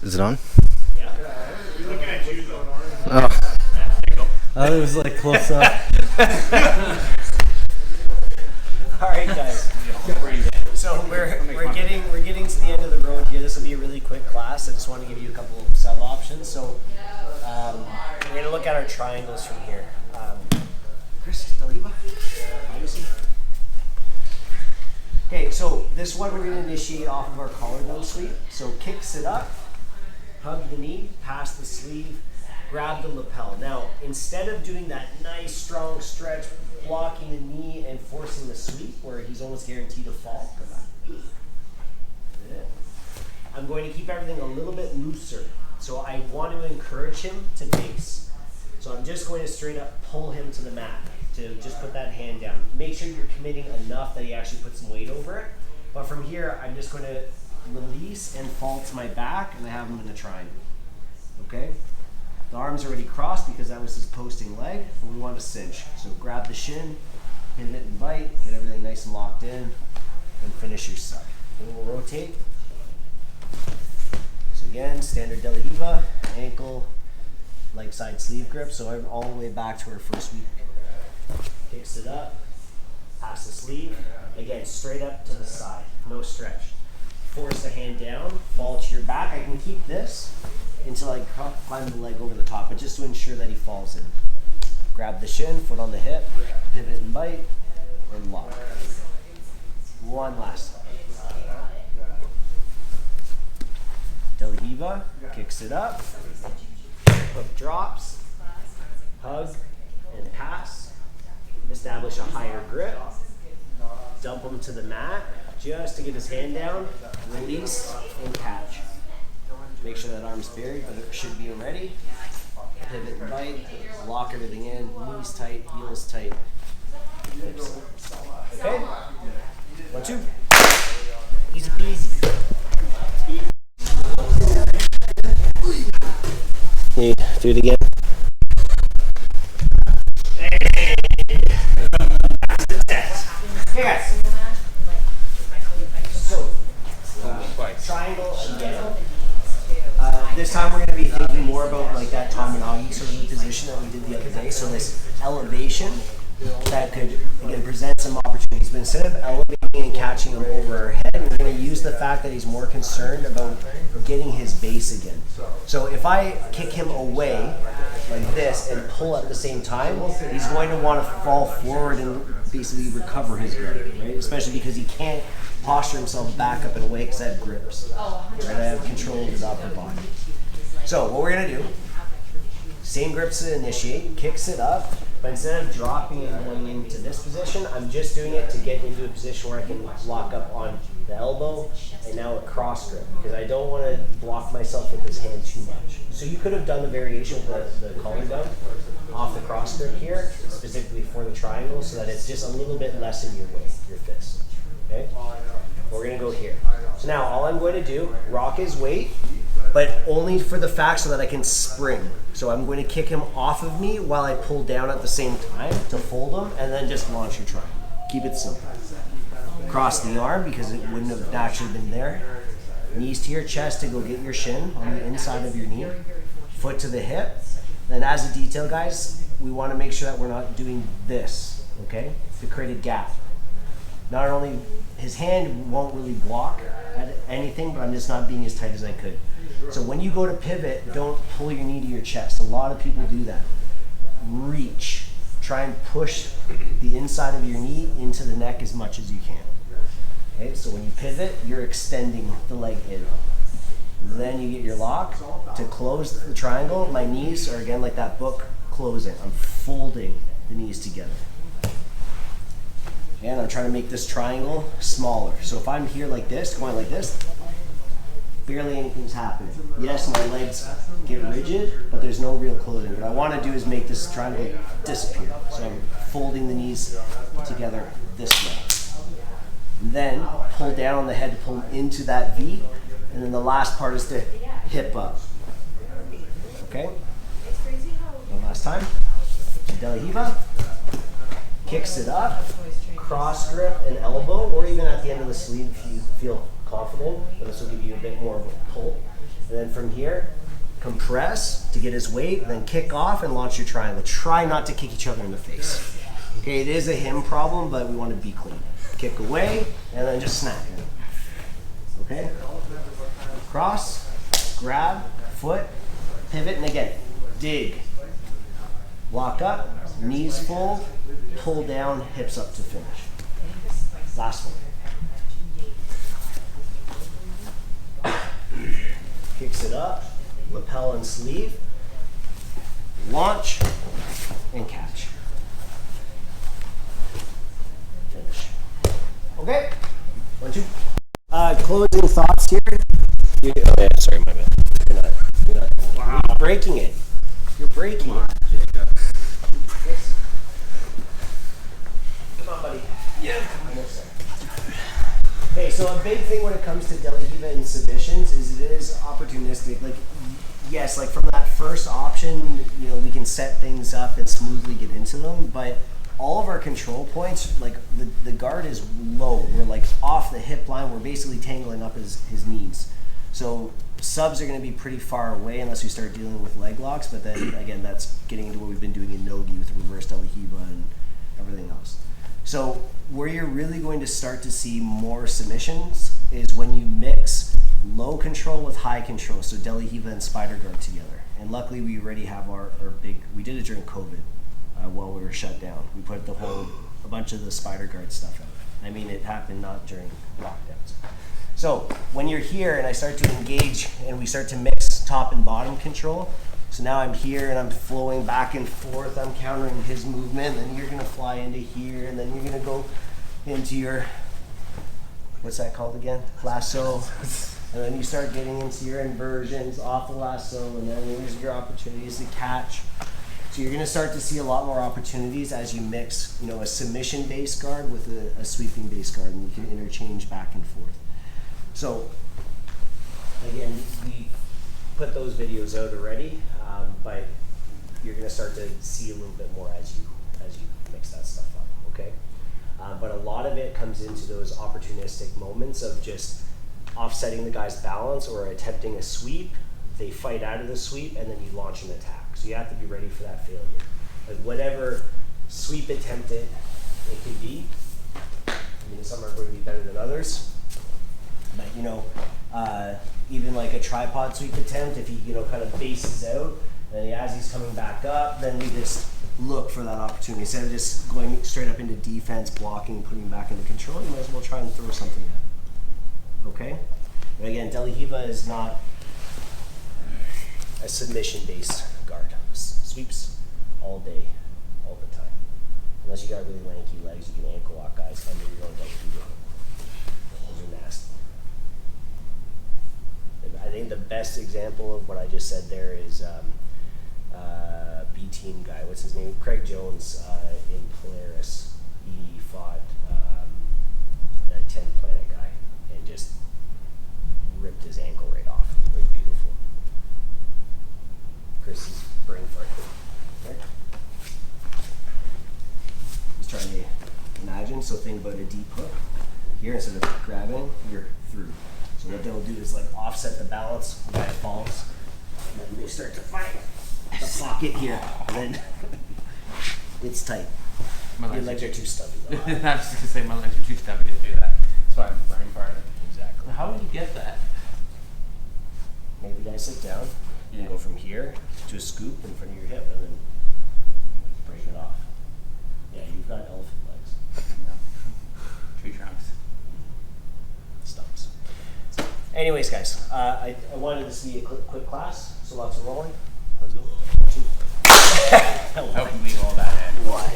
Is it on? Yeah. Looking at you though. Oh. It was like close up. All right, guys. So we're getting to the end of the road here. This will be a really quick class. I just want to give you a couple of sub options. So we're going to look at our triangles from here. Chris, Riva, obviously. Okay, so this one we're going to initiate off of our collarbone sweep. So kick, sit up, hug the knee, pass the sleeve, grab the lapel. Now, instead of doing that nice strong stretch, blocking the knee and forcing the sweep where he's almost guaranteed to fall, I'm going to keep everything a little bit looser. So I want to encourage him to base. So I'm just going to straight up pull him to the mat, to just put that hand down. Make sure you're committing enough that he actually puts some weight over it. But from here, I'm just going to release and fall to my back, and I have him in a triangle. Okay? The arm's already crossed because that was his posting leg, but we want to cinch. So grab the shin, pivot and bite, get everything nice and locked in, and finish your suck. Then we'll rotate. So again, standard DLR, ankle, leg side sleeve grip. So I'm all the way back to our first sweep. Kicks it up, pass the sleeve. Again, straight up to the side, no stretch. Force the hand down, fall to your back. I can keep this until I climb the leg over the top, but just to ensure that he falls in. Grab the shin, foot on the hip, pivot and bite, and lock. One last time. DLR, kicks it up, hook drops, hug and pass, establish a higher grip, dump him to the mat, just to get his hand down, release and catch. Make sure that arm's buried, but it should be already. Pivot and bite, lock everything in, knees tight, heels tight. Hips. Okay? 1, 2. Easy peasy. Can you do it again? Hey! That's the test. Hey guys. So, triangle again. This time we're going to be thinking more about like that Tominagi sort of position that we did the other day. So this elevation that could, again, present some opportunities. But instead of elevating and catching him over our head, we're going to use the fact that he's more concerned about getting his base again. So if I kick him away like this and pull at the same time, he's going to want to fall forward and basically recover his grip, right? Especially because he can't posture himself back up and away because I have grips. Right? I have control of his upper body. So what we're going to do, same grips to initiate, kicks it up, but instead of dropping and going into this position, I'm just doing it to get into a position where I can lock up on the elbow and now a cross grip, because I don't want to block myself with this hand too much. So you could have done the variation with the collar gun off the cross grip here, specifically for the triangle, so that it's just a little bit less in your way, your fist. Okay? We're going to go here. So now all I'm going to do, rock his weight, but only for the fact so that I can spring. So I'm going to kick him off of me while I pull down at the same time to fold him, and then just launch your triangle. Keep it simple. Cross the arm because it wouldn't have naturally been there. Knees to your chest to go get your shin on the inside of your knee. Foot to the hip. Then as a detail, guys, we want to make sure that we're not doing this, okay? To create a gap. Not only his hand won't really block at anything, but I'm just not being as tight as I could. So when you go to pivot, don't pull your knee to your chest. A lot of people do that. Reach. Try and push the inside of your knee into the neck as much as you can. Okay, so when you pivot, you're extending the leg in. Then you get your lock. To close the triangle, my knees are again like that book closing. I'm folding the knees together. And I'm trying to make this triangle smaller. So if I'm here like this, going like this, barely anything's happening. Yes, my legs get rigid, but there's no real closing. What I want to do is make this triangle disappear. So I'm folding the knees together this way. And then pull down on the head to pull into that V. And then the last part is to hip up. Okay? One last time. DLR. Kicks it up. Cross grip and elbow, or even at the end of the sleeve if you feel confident. This will give you a bit more of a pull. And then from here, compress to get his weight, then kick off and launch your triangle. Try not to kick each other in the face. Okay, it is a him problem, but we want to be clean. Kick away, and then just snap it. Okay? Cross, grab, foot, pivot, and again, dig. Walk up, knees fold, pull down, hips up to finish. Last one. Kicks it up, lapel and sleeve, launch, and catch. Finish. Okay, 1, 2. Closing thoughts here. Oh yeah, sorry, my bad. You're not. Wow. You're breaking it. You're breaking it. Come on, buddy. Yeah. Okay, so a big thing when it comes to De La Riva and submissions is it is opportunistic. Like, yes, like from that first option, you know, we can set things up and smoothly get into them, but all of our control points, like the guard is low. We're like off the hip line. We're basically tangling up his knees. So subs are going to be pretty far away unless we start dealing with leg locks. But then again, that's getting into what we've been doing in no-gi with reverse De La Riva and everything else. So where you're really going to start to see more submissions is when you mix low control with high control. So De La Riva and spider guard together. And luckily we already have our big, we did it during COVID. While we were shut down, we put a bunch of the spider guard stuff out. I mean, it happened not during lockdowns. So when you're here and I start to engage and we start to mix top and bottom control, so now I'm here and I'm flowing back and forth, I'm countering his movement, and then you're gonna fly into here, and then you're gonna go into your, what's that called again? Lasso. And then you start getting into your inversions off the lasso, and then there's your opportunities to catch. So you're going to start to see a lot more opportunities as you mix, you know, a submission-based guard with a sweeping-based guard, and you can interchange back and forth. So again, we put those videos out already, but you're going to start to see a little bit more as you mix that stuff up. Okay, but a lot of it comes into those opportunistic moments of just offsetting the guy's balance or attempting a sweep. They fight out of the sweep, and then you launch an attack. So you have to be ready for that failure. Like whatever sweep attempt it could be. I mean, some are going to be better than others. But you know, even like a tripod sweep attempt, if he kind of bases out, and as he's coming back up, then we just look for that opportunity. Instead of just going straight up into defense, blocking, putting him back into control, you might as well try and throw something at. Okay? But again, De La Riva is not a submission-based guard. Sweeps all day, all the time. Unless you got really lanky legs, you can ankle lock guys under your own leg. Those are nasty. And I think the best example of what I just said there is B-team guy. What's his name? Craig Jones in Polaris. He fought that 10 Planet guy and just ripped his ankle right off. It was beautiful. Chris's brain fart. Okay. He's trying to imagine, so think about a deep hook. Here, instead of grabbing, you're through. So what they'll do is like offset the balance, the guy falls, and then they start to fight the pocket here, and then it's tight. Your legs are too stubby though. I was just gonna say my legs are too stubby to do that. That's why I'm brain farting. Exactly. How would you get that? Maybe the guy sit down. You go from here to a scoop in front of your hip and then break it off. Yeah, you've got elephant legs. Yeah. Tree trunks. Stumps. Anyways, guys, I wanted this to be a quick class, so lots of rolling. Let's go. How can we leave all that in? Why?